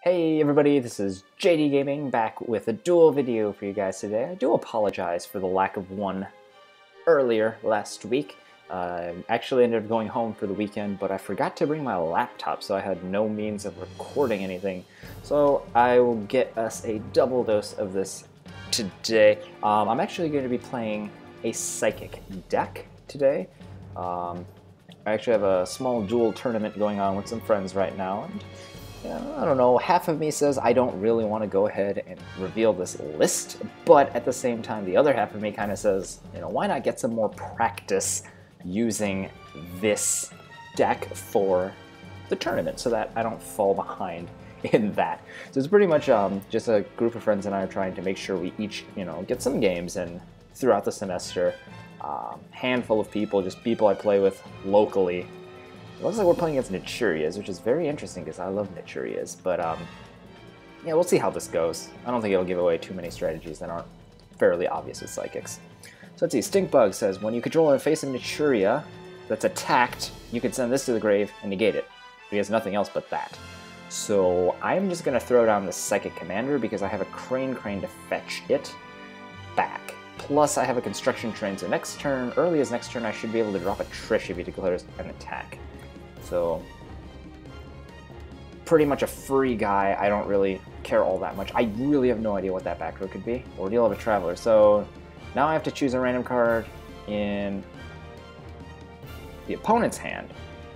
Hey everybody, this is JDGaming back with a duel video for you guys today. I do apologize for the lack of one earlier last week. I actually ended up going home for the weekend, but I forgot to bring my laptop, so I had no means of recording anything. So I will get us a double dose of this today. I'm actually going to be playing a Psychic deck today. I actually have a small duel tournament going on with some friends right now, and I don't know, half of me says I don't really want to go ahead and reveal this list, but at the same time, the other half of me kind of says, why not get some more practice using this deck for the tournament so that I don't fall behind in that. So it's pretty much just a group of friends and I are trying to make sure we each, get some games in throughout the semester. Handful of people, just people I play with locally. It looks like we're playing against Naturias, which is very interesting because I love Naturias, but yeah, we'll see how this goes. I don't think it'll give away too many strategies that aren't fairly obvious with Psychics. So let's see, Stinkbug says, when you control a face of Naturia that's attacked, you can send this to the grave and negate it. He has nothing else but that. So I'm just going to throw down the Psychic Commander because I have a Crane to fetch it back. Plus I have a Construction Train, so next turn, early as next turn, I should be able to drop a Trish if he declares an attack. So, pretty much a free guy. I don't really care all that much. I really have no idea what that back row could be. Ordeal of a Traveler. So, now I have to choose a random card in the opponent's hand.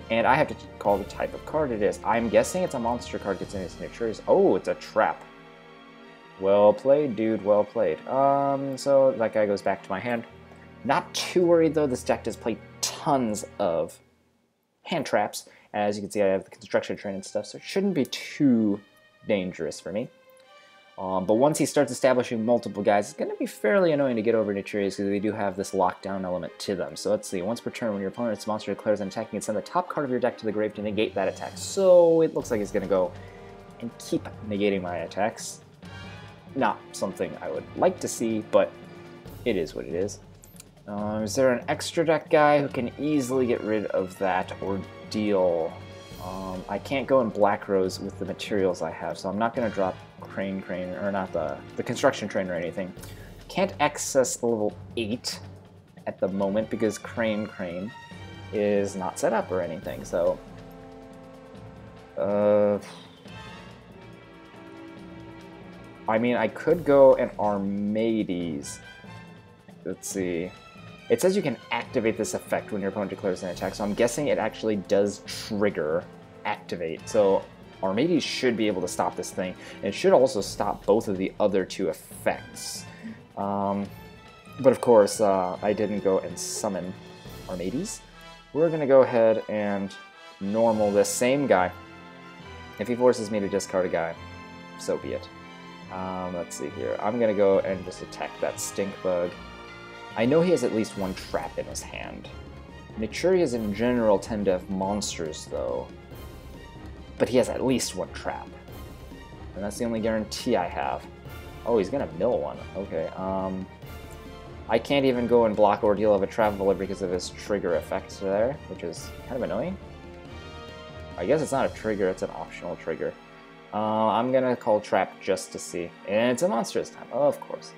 And I have to call the type of card it is. I'm guessing it's a monster card gets in its Naturias. Oh, it's a trap. Well played, dude. Well played. So, that guy goes back to my hand. Not too worried, though. This deck does play tons of hand traps. As you can see, I have the Construction Train and stuff, so it shouldn't be too dangerous for me. But once he starts establishing multiple guys, it's going to be fairly annoying to get over Naturias because they do have this lockdown element to them. So let's see, once per turn, when your opponent's monster declares an attack, you can send the top card of your deck to the grave to negate that attack. So it looks like he's going to go and keep negating my attacks. Not something I would like to see, but it is what it is. Is there an extra deck guy who can easily get rid of that Ordeal? I can't go in Black Rose with the materials I have, so I'm not going to drop Crane, or not the Construction Train or anything. Can't access level 8 at the moment because Crane is not set up or anything, so... I mean, I could go an Armades. Let's see. It says you can activate this effect when your opponent declares an attack, so I'm guessing it actually does trigger activate. So Armades should be able to stop this thing, and it should also stop both of the other two effects. But of course, I didn't go and summon Armades. We're going to go ahead and normal this same guy. If he forces me to discard a guy, so be it. Let's see here. I'm going to go and just attack that Stinkbug. I know he has at least one trap in his hand. Naturias in general tend to have monsters, though. But he has at least one trap. And that's the only guarantee I have. Oh, he's gonna mill one. Okay, I can't even go and block Ordeal of a Traveler because of his trigger effect there, which is kind of annoying. I guess it's not a trigger, it's an optional trigger. I'm gonna call Trap just to see. And it's a monster this time, of course.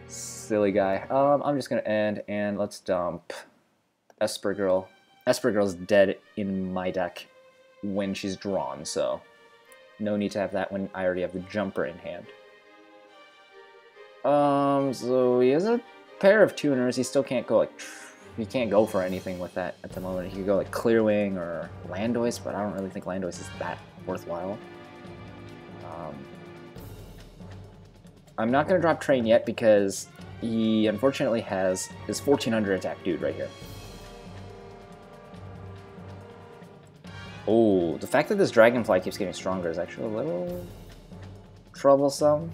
Silly guy. I'm just gonna end and let's dump Esper Girl. Esper Girl's dead in my deck when she's drawn, so no need to have that when I already have the Jumper in hand. So he has a pair of tuners. He still can't go he can't go for anything with that at the moment. He could go like Clearwing or Landoise, but I don't really think Landoise is that worthwhile. I'm not gonna drop Train yet because he unfortunately has his 1400 attack dude right here. Oh, the fact that this Dragonfly keeps getting stronger is actually a little troublesome.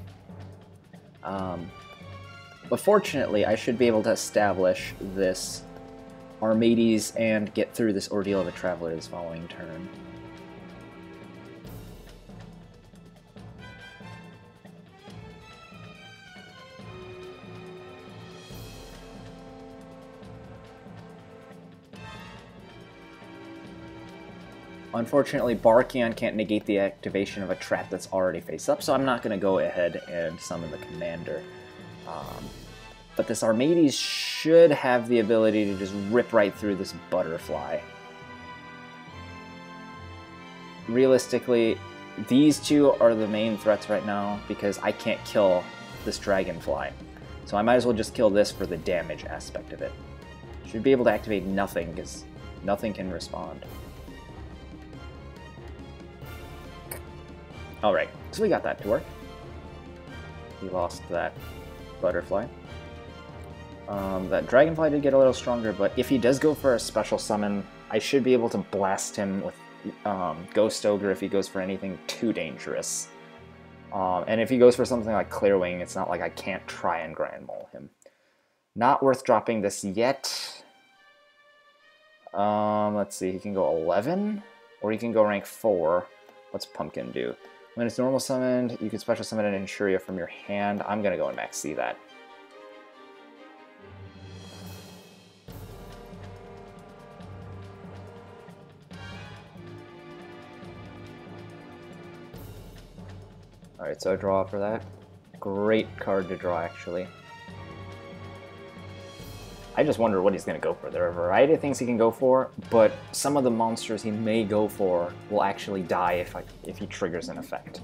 But fortunately, I should be able to establish this Armades and get through this Ordeal of a Traveler this following turn. Unfortunately, Barkion can't negate the activation of a trap that's already face up, so I'm not going to go ahead and summon the commander. But this Armades should have the ability to just rip right through this butterfly. Realistically, these two are the main threats right now because I can't kill this dragonfly. So I might as well just kill this for the damage aspect of it. Should be able to activate nothing because nothing can respond. Alright, so we got that to work. We lost that butterfly. That dragonfly did get a little stronger, but if he does go for a special summon, I should be able to blast him with Ghost Ogre if he goes for anything too dangerous. And if he goes for something like Clearwing, it's not like I can't try and Grand Mole him. Not worth dropping this yet. Let's see, he can go 11, or he can go rank 4. What's Pumpkin do? When it's normal summoned, you can special summon an Naturia from your hand. I'm going to go and max C that. Alright, so I draw for that. Great card to draw, actually. I just wonder what he's going to go for. There are a variety of things he can go for, but some of the monsters he may go for will actually die if he triggers an effect.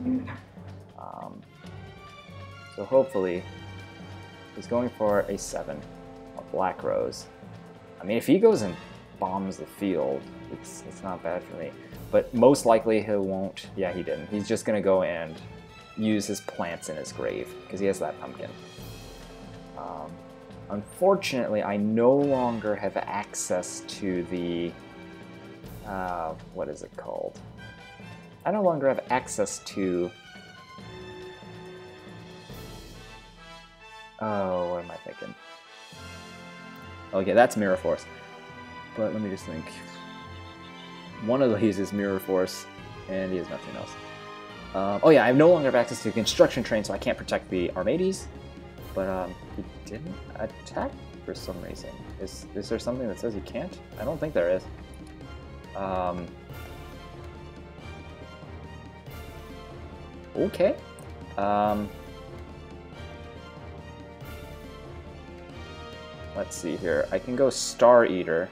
So hopefully, he's going for a 7, a Black Rose. I mean, if he goes and bombs the field, it's not bad for me. But most likely he won't. Yeah, he didn't. He's just going to go and use his plants in his grave, because he has that pumpkin. Unfortunately, I no longer have access to the... what is it called? I no longer have access to... Oh, what am I thinking? Okay, that's Mirror Force. But let me just think. One of these is Mirror Force, and he has nothing else. Oh yeah, I no longer have access to Construction Train, so I can't protect the Armades. But he didn't attack for some reason. Is there something that says he can't? I don't think there is. Okay. Let's see here. I can go Star Eater.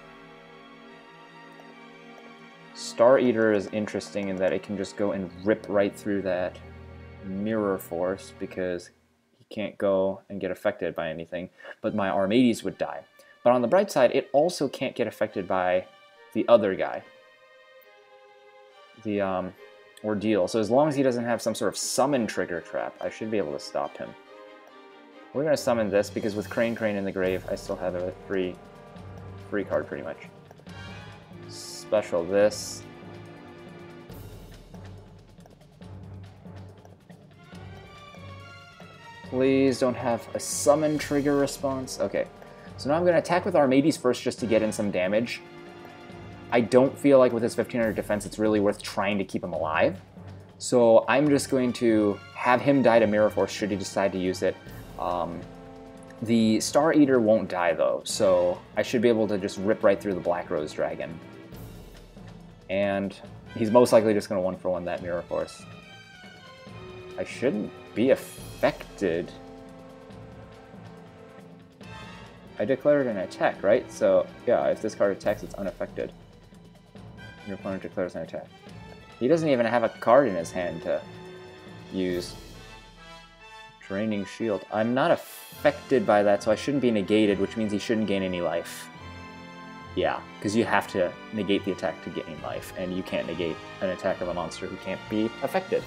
Star Eater is interesting in that it can just go and rip right through that Mirror Force because he can't go and get affected by anything, but my Armades would die. But on the bright side, it also can't get affected by the other guy, the Ordeal. So as long as he doesn't have some sort of summon trigger trap, I should be able to stop him. We're going to summon this because with Crane in the grave, I still have a free card pretty much. Special this. Please don't have a summon trigger response. Okay, so now I'm going to attack with Armades first just to get in some damage. I don't feel like with his 1500 defense it's really worth trying to keep him alive. So I'm just going to have him die to Mirror Force should he decide to use it. The Star Eater won't die though, so I should be able to just rip right through the Black Rose Dragon. And he's most likely just going to 1-for-1 that Mirror Force. I shouldn't be affected. I declared an attack, right? So yeah, if this card attacks, it's unaffected. Your opponent declares an attack. He doesn't even have a card in his hand to use. Draining Shield. I'm not affected by that, so I shouldn't be negated, which means he shouldn't gain any life. Yeah, because you have to negate the attack to gain life, and you can't negate an attack of a monster who can't be affected.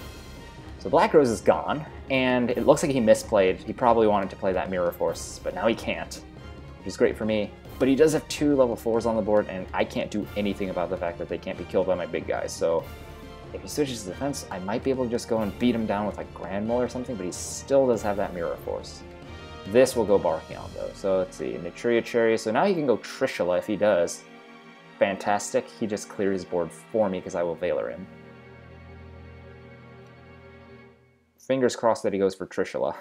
So Black Rose is gone, and it looks like he misplayed. He probably wanted to play that Mirror Force, but now he can't, which is great for me. But he does have 2 level 4s on the board, and I can't do anything about the fact that they can't be killed by my big guys, so if he switches to defense, I might be able to just go and beat him down with like Grand Mole or something, but he still does have that Mirror Force. This will go Barkion though, so let's see, Naturia Cherry, so now he can go Trishula if he does. Fantastic, he just cleared his board for me because I will Valor him. Fingers crossed that he goes for Trishula.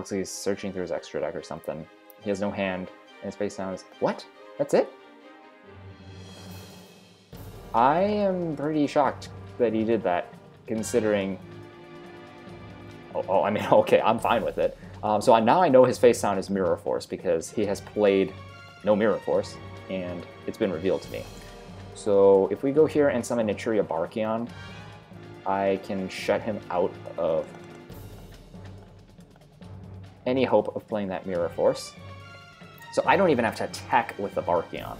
looks like he's searching through his extra deck or something. He has no hand, and his face down is... What? That's it? I am pretty shocked that he did that, considering... Oh, I mean, okay, I'm fine with it. So now I know his face down is Mirror Force, because he has played no Mirror Force, and it's been revealed to me. So if we go here and summon Naturia Barkion, I can shut him out of any hope of playing that Mirror Force. So I don't even have to attack with the Barkion.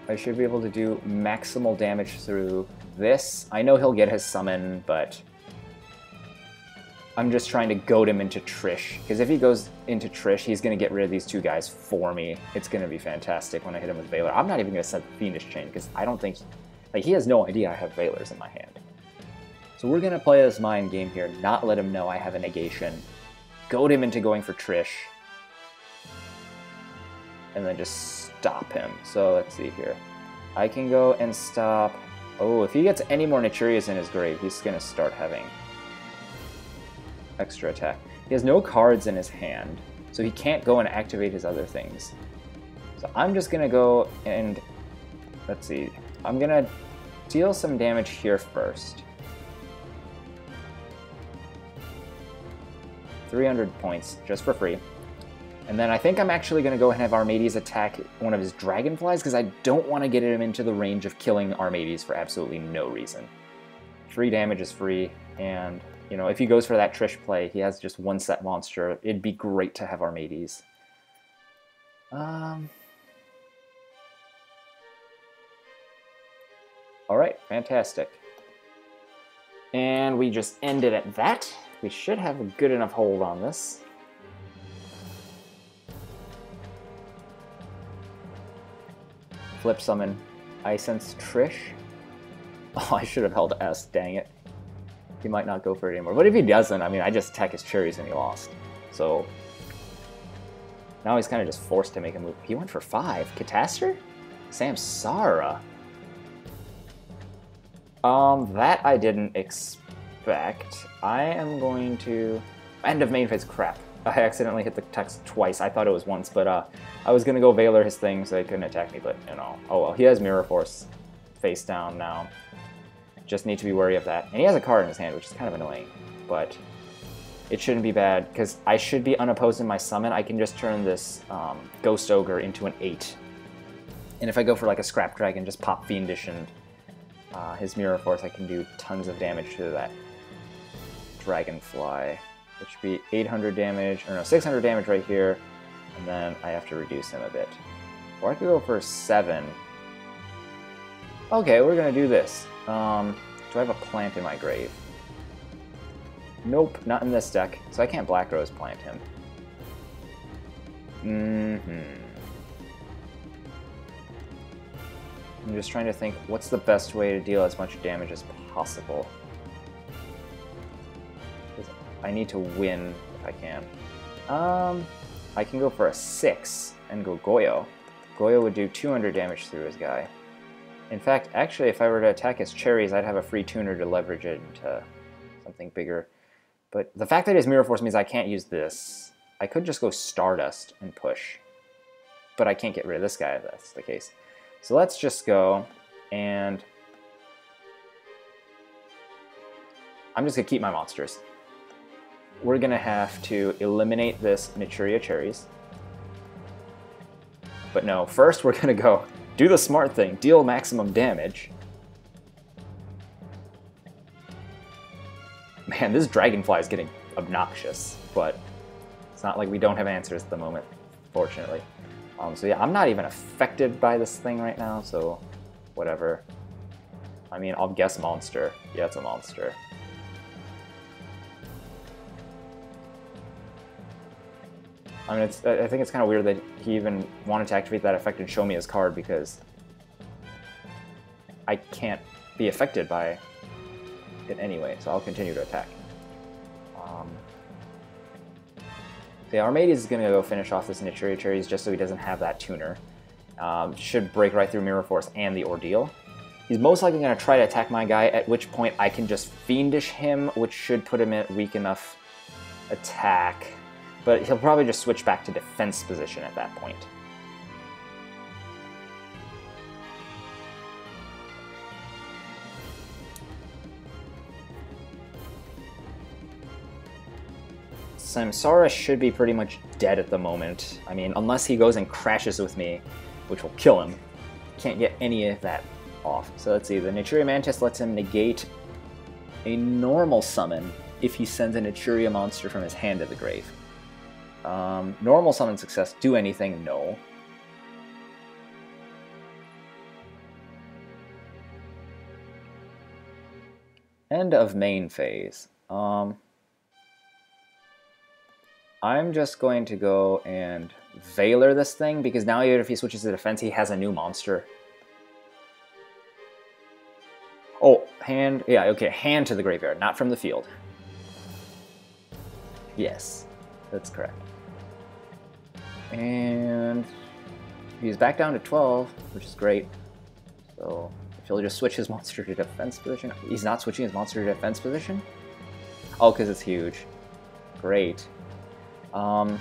I should be able to do maximal damage through this. I know he'll get his summon, but I'm just trying to goad him into Trish, because if he goes into Trish, he's going to get rid of these two guys for me. It's going to be fantastic when I hit him with Valor. I'm not even going to set Fiendish Chain, because I don't think... Like, he has no idea I have Valors in my hand. So we're going to play this mind game here, not let him know I have a negation, goad him into going for Trish, and then just stop him. So let's see here. I can go and stop... Oh, if he gets any more Naturias in his grave, he's going to start having extra attack. He has no cards in his hand, so he can't go and activate his other things. So I'm just going to go and... Let's see. I'm going to deal some damage here first. 300 points, just for free. And then I think I'm actually going to go and have Armades attack one of his Dragonflies, because I don't want to get him into the range of killing Armades for absolutely no reason. Free damage is free, and, you know, if he goes for that Trish play, he has just one set monster. It'd be great to have Armades. Alright, fantastic. And we just ended at that. We should have a good enough hold on this. Flip summon Isense Trish. Oh, I should have held S, dang it. He might not go for it anymore. But if he doesn't, I mean, I just attack his cherries and he lost. So now he's kind of just forced to make a move. He went for 5. Catastor? Samsara. That I didn't expect. I am going to... End of main phase, crap. I accidentally hit the text twice. I thought it was once, but I was going to go Valor his thing so he couldn't attack me, but, you know. Oh well, he has Mirror Force face down now. Just need to be wary of that. And he has a card in his hand, which is kind of annoying, but it shouldn't be bad, because I should be unopposed in my summon. I can just turn this Ghost Ogre into an 8. And if I go for like a Scrap Dragon, just pop Fiendish and his Mirror Force, I can do tons of damage to that Dragonfly. It should be 800 damage, or no, 600 damage right here, and then I have to reduce him a bit. Or I could go for 7. Okay, we're gonna do this. Do I have a plant in my grave? Nope, not in this deck, so I can't Black Rose plant him. I'm just trying to think, what's the best way to deal as much damage as possible? I need to win if I can. I can go for a 6 and go Goyo. Goyo would do 200 damage through his guy. In fact, actually, if I were to attack his cherries, I'd have a free tuner to leverage it into something bigger. But the fact that his Mirror Force means I can't use this. I could just go Stardust and push. But I can't get rid of this guy if that's the case. So let's just go, and I'm just going to keep my monsters. We're going to have to eliminate this Naturia Cherries. But no, first we're going to go do the smart thing, deal maximum damage. Man, this Dragonfly is getting obnoxious, but it's not like we don't have answers at the moment, fortunately. So yeah, I'm not even affected by this thing right now, so whatever. I mean, I'll guess monster. Yeah, it's a monster. I mean, I think it's kind of weird that he even wanted to activate that effect and show me his card, because I can't be affected by it anyway, so I'll continue to attack. The Armades is going to go finish off this Naturia Cherries just so he doesn't have that tuner. Should break right through Mirror Force and the Ordeal. He's most likely going to try to attack my guy, at which point I can just Fiendish him, which should put him at weak enough attack. But he'll probably just switch back to defense position at that point. Samsara should be pretty much dead at the moment. I mean, unless he goes and crashes with me, which will kill him. Can't get any of that off. So let's see, the Naturia Mantis lets him negate a normal summon if he sends a Naturia monster from his hand to the grave. Normal summon success, do anything? No. End of main phase. I'm just going to go and Valor this thing, because now even if he switches to defense, he has a new monster. Oh, hand, yeah, okay, hand to the graveyard, not from the field. Yes, that's correct. And he's back down to 12, which is great. So if he'll just switch his monster to defense position. He's not switching his monster to defense position? Oh, because it's huge. Great. So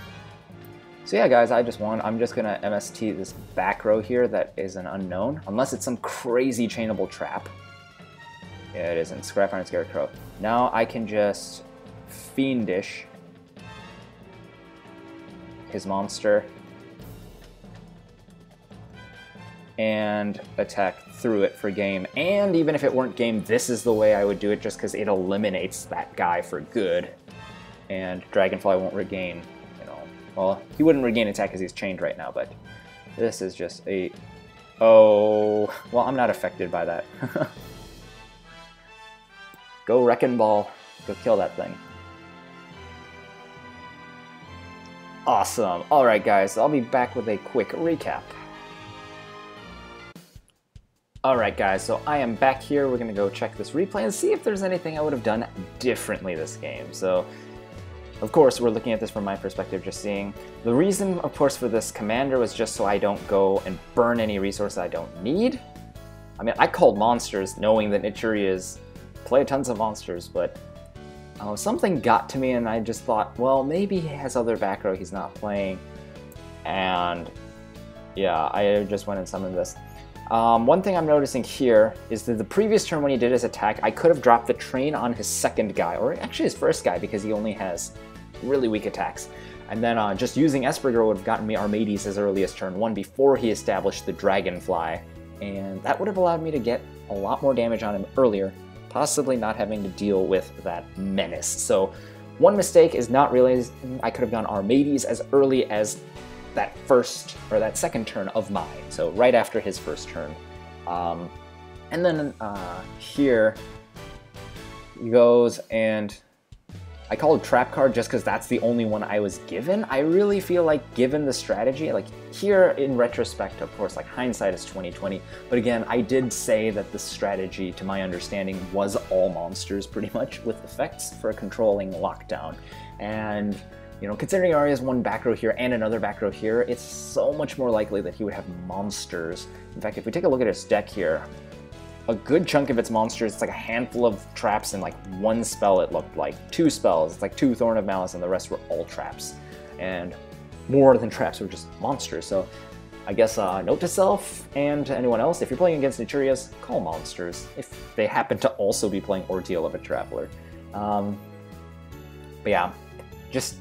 yeah, guys, I'm just gonna MST this back row here that is an unknown, unless it's some crazy chainable trap. Yeah, it isn't. Scrap Iron Scarecrow. Now I can just Fiendish his monster and attack through it for game. And even if it weren't game, this is the way I would do it, just because it eliminates that guy for good. And Dragonfly won't regain, you know, well, he wouldn't regain attack because he's chained right now, but this is just a, oh, well, I'm not affected by that. Go Wrecking Ball, go kill that thing. Awesome. Alright guys, I'll be back with a quick recap. Alright guys, so I am back here. We're going to go check this replay and see if there's anything I would have done differently this game. So, of course, we're looking at this from my perspective, just seeing. The reason, of course, for this commander was just so I don't go and burn any resources I don't need. I mean, I called monsters knowing that Naturia's play tons of monsters, but something got to me and I just thought, well, maybe he has other back row he's not playing. And yeah, I just went and summoned this. One thing I'm noticing here is that the previous turn when he did his attack, I could have dropped the train on his second guy, or actually his first guy, because he only has really weak attacks. And then just using Esperger would have gotten me Armades as early as turn 1 before he established the Dragonfly. And that would have allowed me to get a lot more damage on him earlier, possibly not having to deal with that menace. So one mistake is not realizing I could have gone Armades as early as that first, or that second turn of mine, so right after his first turn. And then here he goes, and I called Trap Card just because that's the only one I was given. I really feel like, given the strategy, like here in retrospect, of course, like hindsight is 20/20, but again, I did say that the strategy, to my understanding, was all monsters pretty much, with effects for controlling lockdown. And you know, considering he already has one back row here and another back row here, it's so much more likely that he would have monsters. In fact, if we take a look at his deck here, a good chunk of its monsters, it's like a handful of traps and like one spell it looked like. 2 spells, it's like 2 Thorn of Malice and the rest were all traps. And more than traps were just monsters. So I guess note to self and to anyone else, if you're playing against Naturias, call monsters, if they happen to also be playing Ordeal of a Traveler. But yeah, just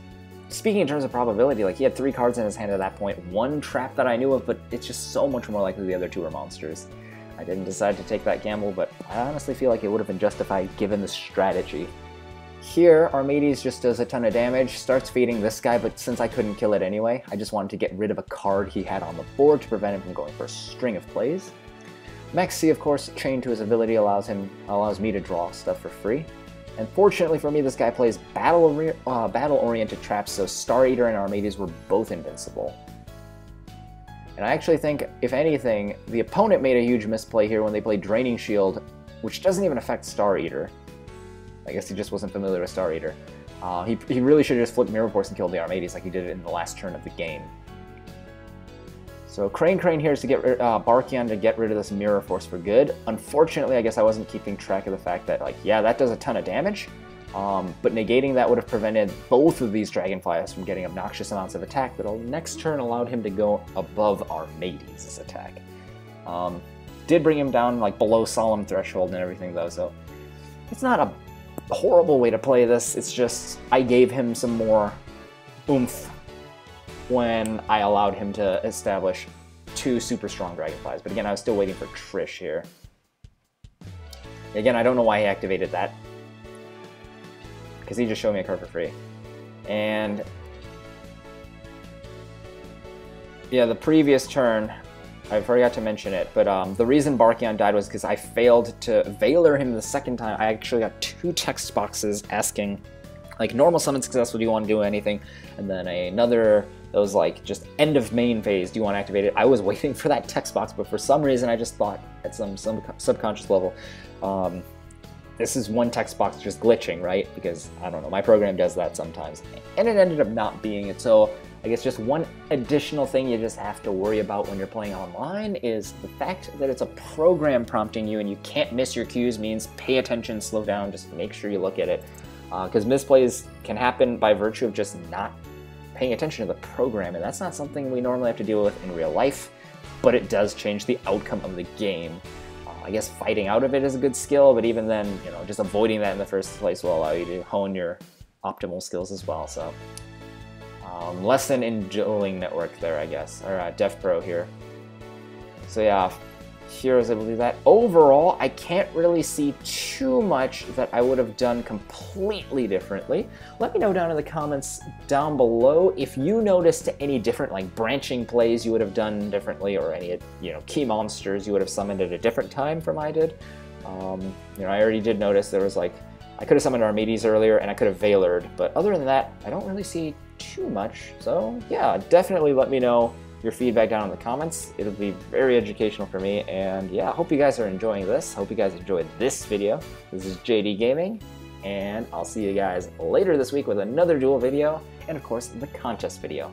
speaking in terms of probability, like he had 3 cards in his hand at that point, 1 trap that I knew of, but it's just so much more likely the other 2 are monsters. I didn't decide to take that gamble, but I honestly feel like it would have been justified given the strategy. Here, Armades just does a ton of damage, starts feeding this guy, but since I couldn't kill it anyway, I just wanted to get rid of a card he had on the board to prevent him from going for a string of plays. Maxi, of course, chained to his ability, allows me to draw stuff for free. And fortunately for me, this guy plays battle-oriented traps, so Star Eater and Armades were both invincible. And I actually think, if anything, the opponent made a huge misplay here when they played Draining Shield, which doesn't even affect Star Eater. I guess he just wasn't familiar with Star Eater. He really should have just flipped Mirror Force and killed the Armades like he did in the last turn of the game. So Crane here is to get Barkion to get rid of this Mirror Force for good. Unfortunately, I guess I wasn't keeping track of the fact that, like, yeah, that does a ton of damage, but negating that would have prevented both of these Dragonflies from getting obnoxious amounts of attack that next turn allowed him to go above Armades' attack. Did bring him down, like, below Solemn Threshold and everything, though, so it's not a horrible way to play this. It's just I gave him some more oomph when I allowed him to establish 2 super strong Dragonflies. But again, I was still waiting for Trish here. Again, I don't know why he activated that, because he just showed me a card for free. And yeah, the previous turn, I forgot to mention it, but the reason Barkion died was because I failed to Valor him the second time. I actually got 2 text boxes asking, like, normal summon successful, do you want to do anything? And then another that was like, just end of main phase, do you want to activate it? I was waiting for that text box, but for some reason I just thought at some subconscious level, this is one text box just glitching, right? Because, I don't know, my program does that sometimes. And it ended up not being it, so I guess just one additional thing you just have to worry about when you're playing online is the fact that it's a program prompting you and you can't miss your cues means pay attention, slow down, just make sure you look at it. Because misplays can happen by virtue of just not paying attention to the program, and that's not something we normally have to deal with in real life, but it does change the outcome of the game. I guess fighting out of it is a good skill, but even then, you know, just avoiding that in the first place will allow you to hone your optimal skills as well. So, lesson in dueling network there, I guess, or DevPro here. So yeah, heroes, I believe that. Overall, I can't really see too much that I would have done completely differently. Let me know down in the comments down below if you noticed any different, like, branching plays you would have done differently, or any, you know, key monsters you would have summoned at a different time from I did. You know, I already did notice there was, like, I could have summoned Armades earlier and I could have Valored, but other than that, I don't really see too much. So yeah, definitely let me know your feedback down in the comments. It'll be very educational for me, and yeah, I hope you guys are enjoying this. Hope you guys enjoyed this video. This is JDGaming, and I'll see you guys later this week with another duel video, and of course, the contest video.